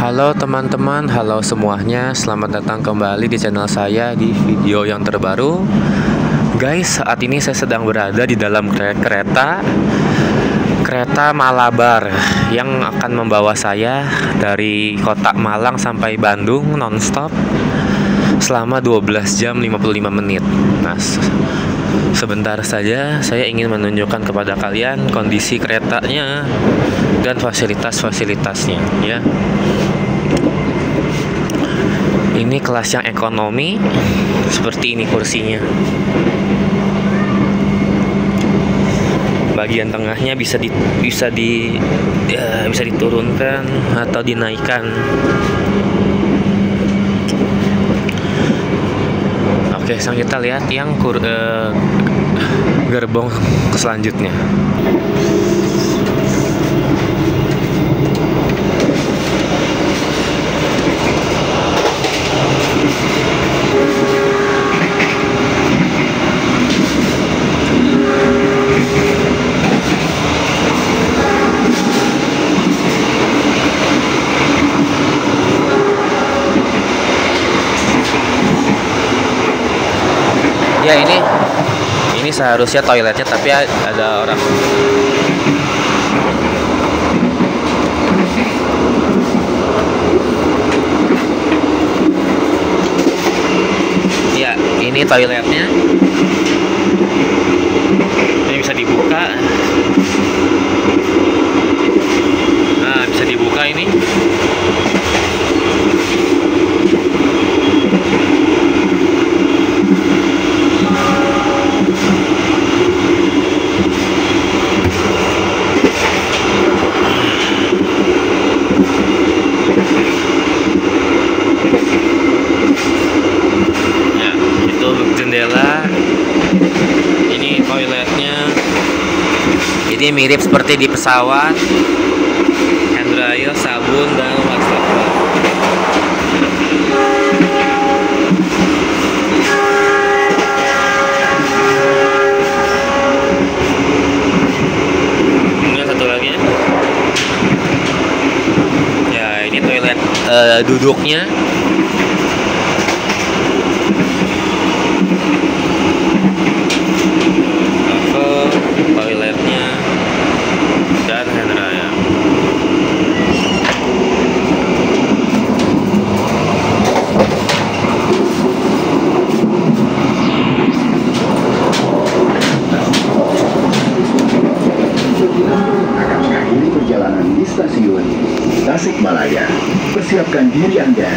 Halo teman-teman, halo semuanya. Selamat datang kembali di channel saya di video yang terbaru. Guys, saat ini saya sedang berada di dalam kereta Malabar yang akan membawa saya dari kota Malang sampai Bandung nonstop selama 12 jam 55 menit. Nah, sebentar saja saya ingin menunjukkan kepada kalian kondisi keretanya dan fasilitas-fasilitasnya ya. Ini kelas yang ekonomi, seperti ini kursinya. Bagian tengahnya bisa diturunkan atau dinaikkan. Oke, sekarang kita lihat yang gerbong selanjutnya. Ya, ini seharusnya toiletnya, tapi ada orang. Ya, ini toiletnya. Ini bisa dibuka. Nah, bisa dibuka ini. Jendela, ini toiletnya. Jadi mirip seperti di pesawat. Hand dryer, sabun, dan wastafel. Kemudian satu lagi ya, ini toilet duduknya. Toiletnya dan hand dryer. Akan mengakhiri perjalanan di stasiun Tasikmalaya. Persiapkan diri Anda,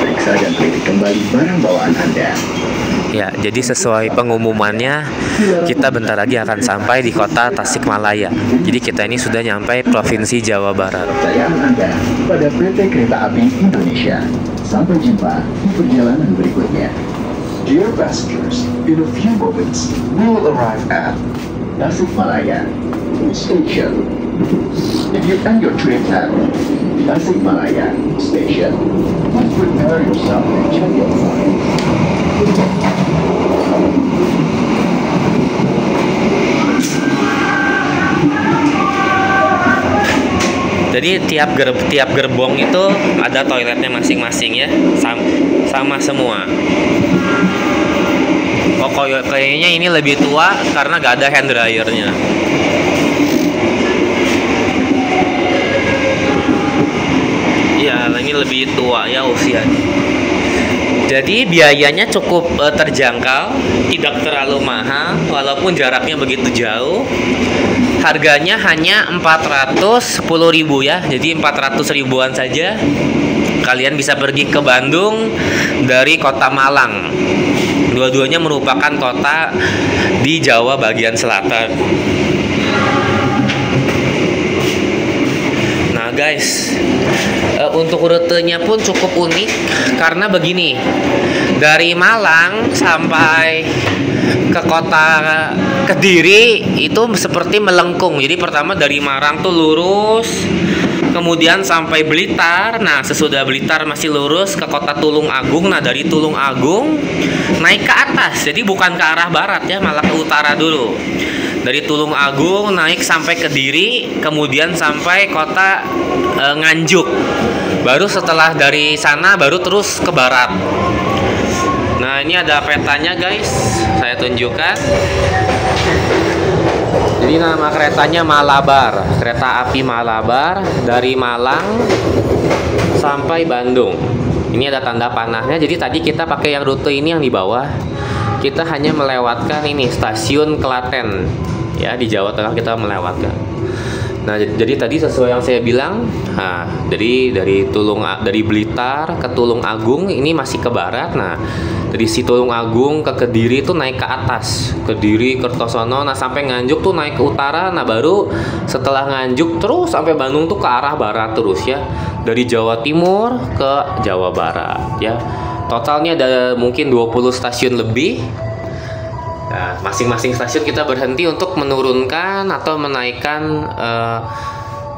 periksa dan teliti kembali barang bawaan Anda. Ya, jadi sesuai pengumumannya, kita bentar lagi akan sampai di kota Tasikmalaya. Jadi kita ini sudah nyampe Provinsi Jawa Barat. Kepercayaan Anda pada PT Kereta Api Indonesia. Sampai jumpa di perjalanan berikutnya. Dear passengers, in a few moments, we will arrive at Tasikmalaya Station. If you end your trip at Tasikmalaya Station, please prepare yourself and check your phone. Jadi tiap gerbong itu ada toiletnya masing-masing ya, sama semua. Oh, kayaknya ini lebih tua karena gak ada hand dryernya. Iya, ini lebih tua ya usianya. Jadi biayanya cukup terjangkau, tidak terlalu mahal walaupun jaraknya begitu jauh. Harganya hanya 410.000 ya. Jadi 400 ribuan saja. Kalian bisa pergi ke Bandung dari kota Malang. Dua-duanya merupakan kota di Jawa bagian selatan. Nah guys, untuk rutenya pun cukup unik karena begini. Dari Malang sampai ke kota Kediri itu seperti melengkung. Jadi pertama dari Malang tuh lurus, kemudian sampai Blitar. Nah, sesudah Blitar masih lurus ke kota Tulung Agung. Nah, dari Tulung Agung naik ke atas. Jadi bukan ke arah barat ya, malah ke utara dulu. Dari Tulung Agung naik sampai Kediri, kemudian sampai kota Nganjuk. Baru setelah dari sana baru terus ke barat. Nah, ini ada petanya guys, saya tunjukkan. Jadi nama keretanya Malabar, kereta api Malabar dari Malang sampai Bandung. Ini ada tanda panahnya. Jadi tadi kita pakai yang rute ini yang di bawah. Kita hanya melewatkan ini stasiun Klaten. Ya, di Jawa Tengah kita melewatkan. Nah, jadi tadi sesuai yang saya bilang, nah, dari Blitar ke Tulung Agung ini masih ke barat. Nah, dari si Tulung Agung ke Kediri itu naik ke atas, Kediri, Kertosono, nah sampai Nganjuk tuh naik ke utara. Nah, baru setelah Nganjuk terus sampai Bandung tuh ke arah barat terus ya, dari Jawa Timur ke Jawa Barat ya. Totalnya ada mungkin 20 stasiun lebih. Nah, masing-masing stasiun kita berhenti untuk menurunkan atau menaikkan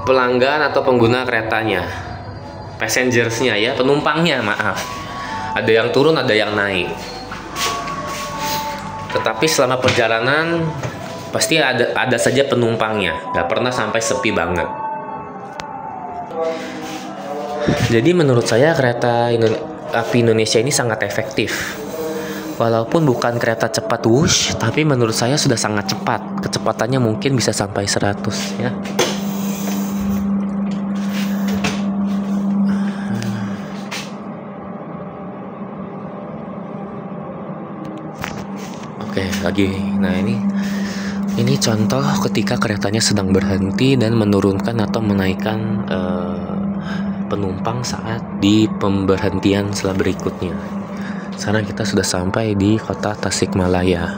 pelanggan atau pengguna keretanya, passengersnya ya, penumpangnya, maaf. Ada yang turun, ada yang naik. Tetapi selama perjalanan pasti ada saja penumpangnya, nggak pernah sampai sepi banget. Jadi menurut saya kereta api Indonesia ini sangat efektif. Walaupun bukan kereta cepat wush, tapi menurut saya sudah sangat cepat. Kecepatannya mungkin bisa sampai 100 ya. Oke, lagi. Nah, ini contoh ketika keretanya sedang berhenti dan menurunkan atau menaikkan penumpang saat di pemberhentian setelah berikutnya. Sekarang kita sudah sampai di kota Tasikmalaya.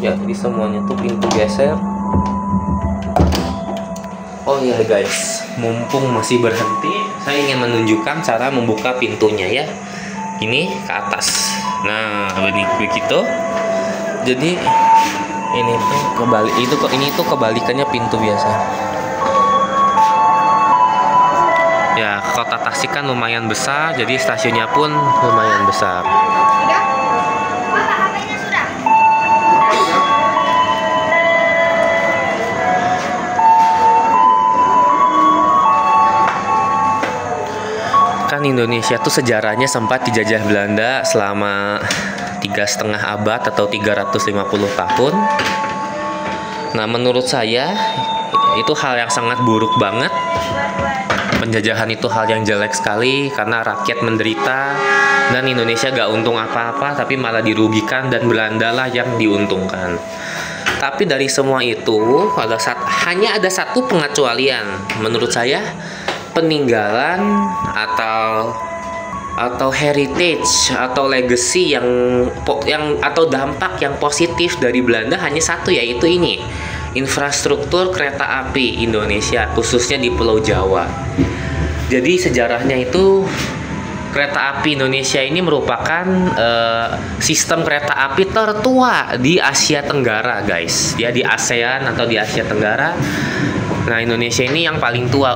Ya, jadi semuanya tuh pintu geser. Oh ya guys, mumpung masih berhenti, saya ingin menunjukkan cara membuka pintunya ya. Ini ke atas. Nah, begitu. Jadi ini tuh ini tuh kebalikannya pintu biasa. Ya, kota Tasik kan lumayan besar, jadi stasiunnya pun lumayan besar. Kan Indonesia tuh sejarahnya sempat dijajah Belanda selama 3,5 abad atau 350 tahun. Nah, menurut saya itu hal yang sangat buruk banget. Penjajahan itu hal yang jelek sekali karena rakyat menderita dan Indonesia gak untung apa-apa, tapi malah dirugikan dan Belanda lah yang diuntungkan. Tapi dari semua itu hanya ada satu pengecualian menurut saya. Peninggalan atau heritage atau legacy yang atau dampak yang positif dari Belanda hanya satu, yaitu ini, infrastruktur kereta api Indonesia, khususnya di Pulau Jawa. Jadi sejarahnya itu kereta api Indonesia ini merupakan sistem kereta api tertua di Asia Tenggara, guys. Ya, di ASEAN atau di Asia Tenggara. Nah, Indonesia ini yang paling tua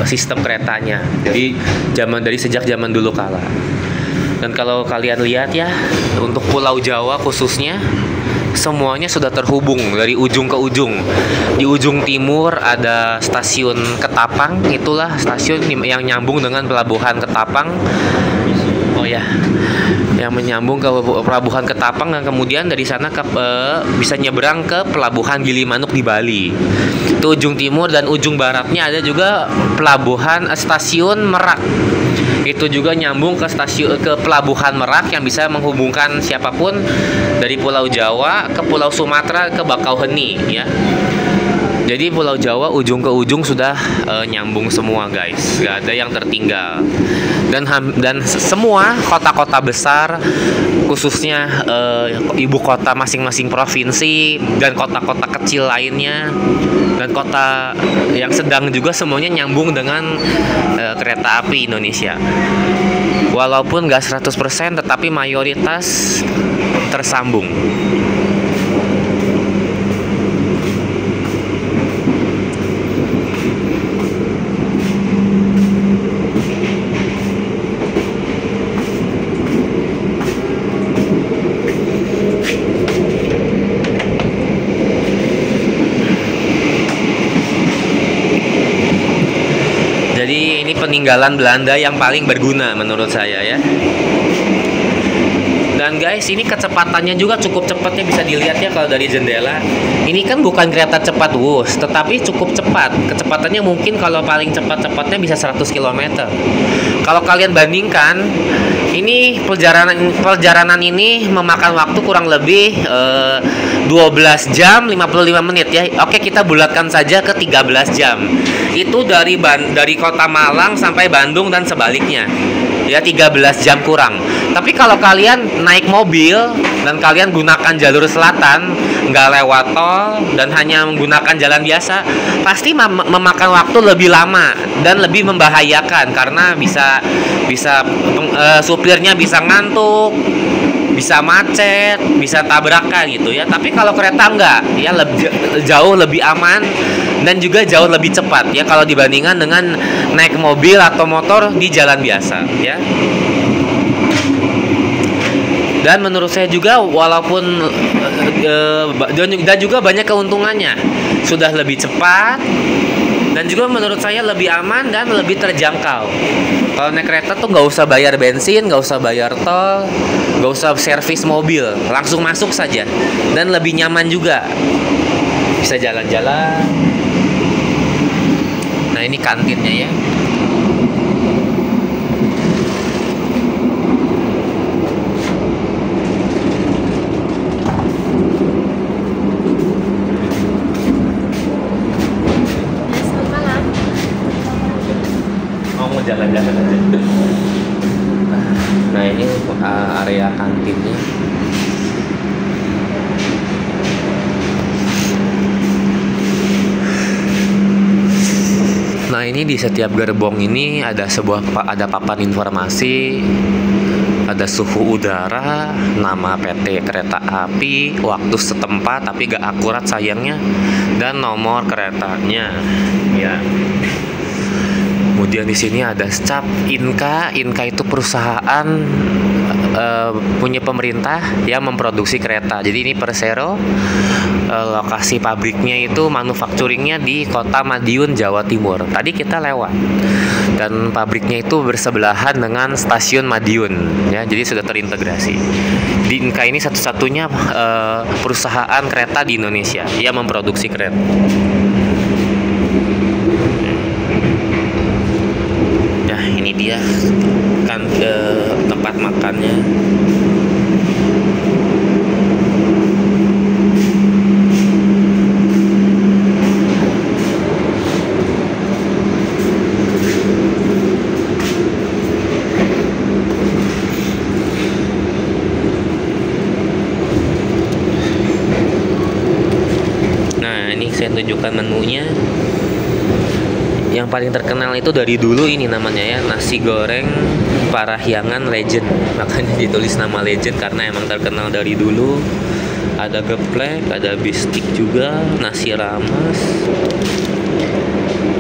sistem keretanya. Jadi sejak zaman dulu kala. Dan kalau kalian lihat ya, untuk Pulau Jawa khususnya semuanya sudah terhubung dari ujung ke ujung. Di ujung timur ada stasiun Ketapang, itulah stasiun yang nyambung dengan pelabuhan Ketapang. Oh ya, yang menyambung ke pelabuhan Ketapang, dan kemudian dari sana bisa nyebrang ke pelabuhan Gilimanuk di Bali. Itu ujung timur, dan ujung baratnya ada juga pelabuhan stasiun Merak. Itu juga nyambung ke pelabuhan Merak yang bisa menghubungkan siapapun dari Pulau Jawa ke Pulau Sumatera ke Bakauheni ya. Jadi Pulau Jawa ujung ke ujung sudah nyambung semua, guys. Gak ada yang tertinggal. Dan semua kota-kota besar, khususnya ibu kota masing-masing provinsi dan kota-kota kecil lainnya dan kota yang sedang juga, semuanya nyambung dengan kereta api Indonesia. Walaupun gak 100%, tetapi mayoritas tersambung. Jadi ini peninggalan Belanda yang paling berguna menurut saya ya. Dan guys, ini kecepatannya juga cukup cepatnya, bisa dilihat ya kalau dari jendela. Ini kan bukan kereta cepat wus, tetapi cukup cepat. Kecepatannya mungkin kalau paling cepat-cepatnya bisa 100 km. Kalau kalian bandingkan, ini perjalanan ini memakan waktu kurang lebih 12 jam 55 menit ya. Oke, kita bulatkan saja ke 13 jam. Itu dari kota Malang sampai Bandung dan sebaliknya. Ya 13 jam kurang. Tapi kalau kalian naik mobil dan kalian gunakan jalur selatan, nggak lewat tol dan hanya menggunakan jalan biasa, pasti memakan waktu lebih lama dan lebih membahayakan karena bisa supirnya bisa ngantuk, bisa macet, bisa tabrakan gitu ya. Tapi kalau kereta enggak, ya jauh lebih aman dan juga jauh lebih cepat ya kalau dibandingkan dengan naik mobil atau motor di jalan biasa ya. Dan menurut saya juga walaupun dan juga banyak keuntungannya, sudah lebih cepat dan juga menurut saya lebih aman dan lebih terjangkau. Kalau naik kereta tuh nggak usah bayar bensin, nggak usah bayar tol, nggak usah servis mobil, langsung masuk saja dan lebih nyaman juga, bisa jalan-jalan. Nah ini kantinnya ya. Jalan-jalan aja. Nah ini area kantinnya. Nah ini di setiap gerbong ini ada papan informasi, ada suhu udara, nama PT kereta api, waktu setempat tapi gak akurat sayangnya, dan nomor keretanya ya. Kemudian di sini ada cap Inka. Inka itu perusahaan punya pemerintah yang memproduksi kereta. Jadi ini Persero. Lokasi pabriknya itu manufacturingnya di Kota Madiun, Jawa Timur. Tadi kita lewat dan pabriknya itu bersebelahan dengan stasiun Madiun ya. Jadi sudah terintegrasi. Di Inka ini satu-satunya perusahaan kereta di Indonesia yang memproduksi kereta. Ini dia kan ke tempat makannya. Nah ini saya tunjukkan menunya. Yang paling terkenal itu dari dulu ini namanya ya, nasi goreng Parahyangan Legend. Makanya ditulis nama Legend karena emang terkenal dari dulu. Ada geplek, ada bistik juga, nasi rames.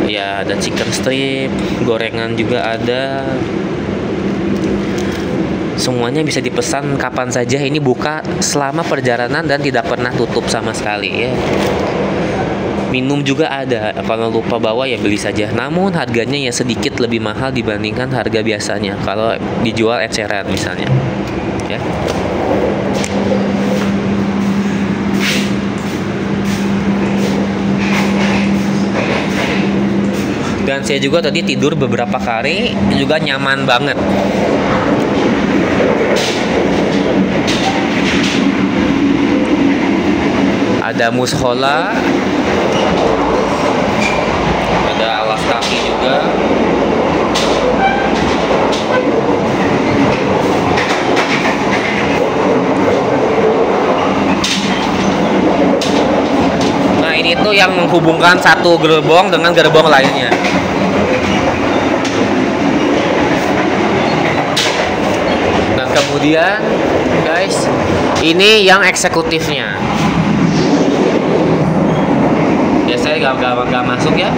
Ya ada chicken strip, gorengan juga ada. Semuanya bisa dipesan kapan saja. Ini buka selama perjalanan dan tidak pernah tutup sama sekali ya. Minum juga ada, kalau lupa bawa ya beli saja. Namun harganya ya sedikit lebih mahal dibandingkan harga biasanya kalau dijual eceran misalnya ya. Dan saya juga tadi tidur beberapa kali, juga nyaman banget. Ada mushola, ada alas kaki juga. Nah ini tuh yang menghubungkan satu gerbong dengan gerbong lainnya. Dan kemudian guys, ini yang eksekutifnya. Ya saya gak masuk ya.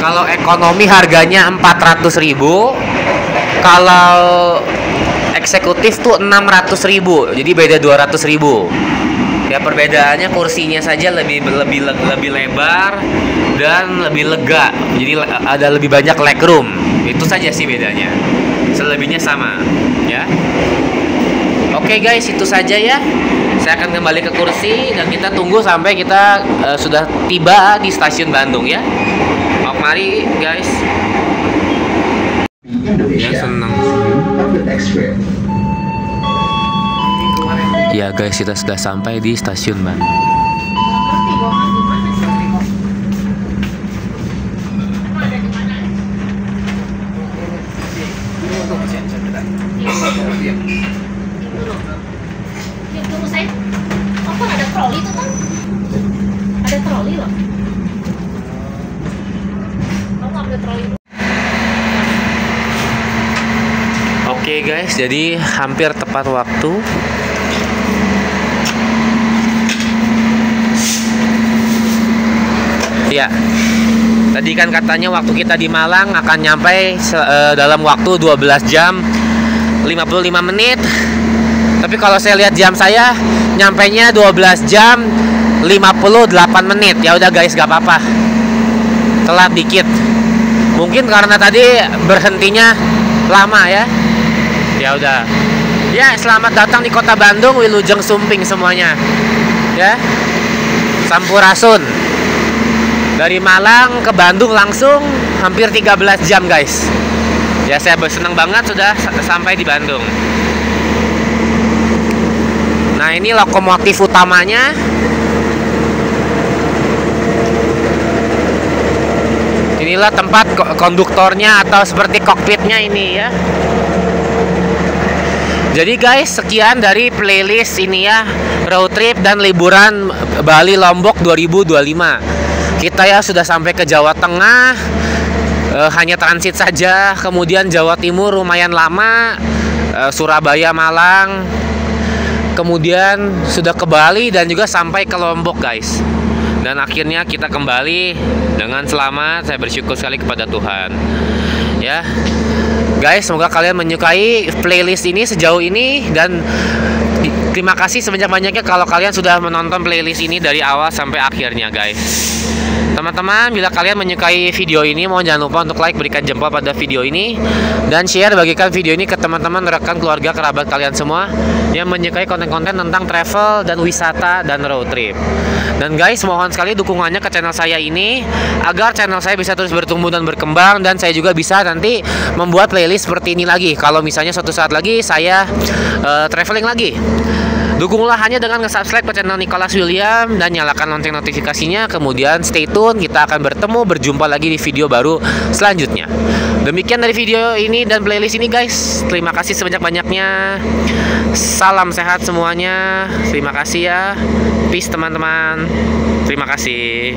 Kalau ekonomi harganya 400.000, kalau eksekutif tuh 600.000, jadi beda 200.000. Ya perbedaannya kursinya saja lebih lebar dan lebih lega. Jadi ada lebih banyak legroom. Itu saja sih bedanya. Selebihnya sama, ya. Oke guys, itu saja ya. Saya akan kembali ke kursi dan kita tunggu sampai kita sudah tiba di stasiun Bandung ya. Mari guys. Indonesia. Ya, senang. On the next trip. Ya guys, kita sudah sampai di stasiun Bandung. Ada troli tuh kan? Ada troli loh. Kamu ambil troli. Oke guys, jadi hampir tepat waktu. Ya, tadi kan katanya waktu kita di Malang akan nyampe dalam waktu 12 jam 55 menit. Tapi kalau saya lihat jam saya, nyampainya 12 jam 58 menit. Ya udah guys, gak apa-apa. Telat dikit. Mungkin karena tadi berhentinya lama ya. Ya udah. Ya, selamat datang di Kota Bandung, Wilujeng Sumping semuanya. Ya. Sampurasun. Dari Malang ke Bandung langsung hampir 13 jam, guys. Ya, saya bersenang banget sudah sampai di Bandung. Nah, ini lokomotif utamanya. Inilah tempat konduktornya atau seperti kokpitnya ini ya. Jadi guys, sekian dari playlist ini ya, road trip dan liburan Bali Lombok 2025. Kita ya sudah sampai ke Jawa Tengah, hanya transit saja. Kemudian Jawa Timur lumayan lama, Surabaya, Malang. Kemudian sudah ke Bali dan juga sampai ke Lombok guys. Dan akhirnya kita kembali dengan selamat. Saya bersyukur sekali kepada Tuhan. Ya. Guys, semoga kalian menyukai playlist ini sejauh ini. Dan terima kasih sebanyak-banyaknya kalau kalian sudah menonton playlist ini dari awal sampai akhirnya guys. Teman-teman, bila kalian menyukai video ini, mohon jangan lupa untuk like, berikan jempol pada video ini, dan share, bagikan video ini ke teman-teman, rekan, keluarga, kerabat kalian semua yang menyukai konten-konten tentang travel dan wisata dan road trip. Dan guys, mohon sekali dukungannya ke channel saya ini agar channel saya bisa terus bertumbuh dan berkembang, dan saya juga bisa nanti membuat playlist seperti ini lagi kalau misalnya suatu saat lagi saya traveling lagi. Dukunglah hanya dengan nge-subscribe ke channel Nicholas William dan nyalakan lonceng notifikasinya. Kemudian stay tune, kita akan berjumpa lagi di video baru selanjutnya. Demikian dari video ini dan playlist ini guys. Terima kasih sebanyak-banyaknya. Salam sehat semuanya. Terima kasih ya. Peace teman-teman. Terima kasih.